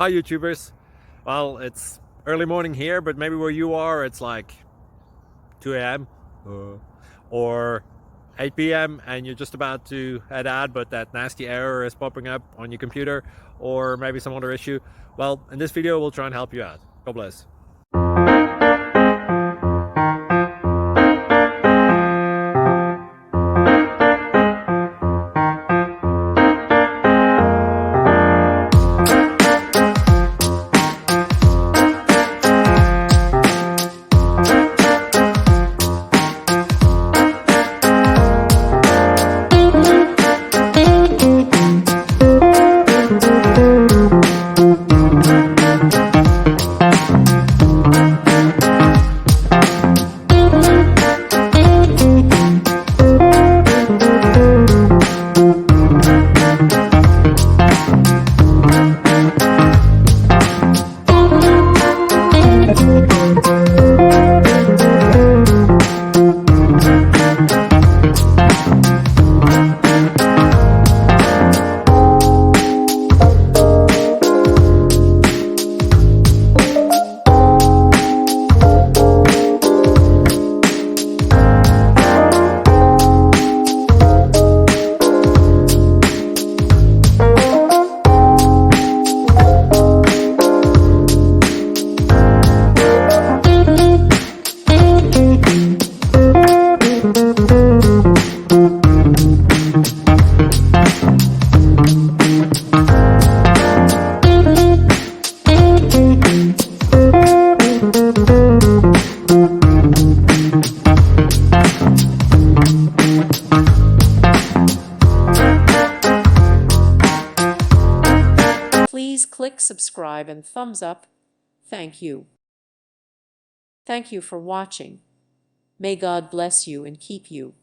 Hi YouTubers. Well, it's early morning here, but maybe where you are it's like 2 a.m. Or 8 p.m. and you're just about to head out, but that nasty error is popping up on your computer, or maybe some other issue. Well, in this video we'll try and help you out. God bless. Please click subscribe and thumbs up. Thank you. Thank you for watching. May God bless you and keep you.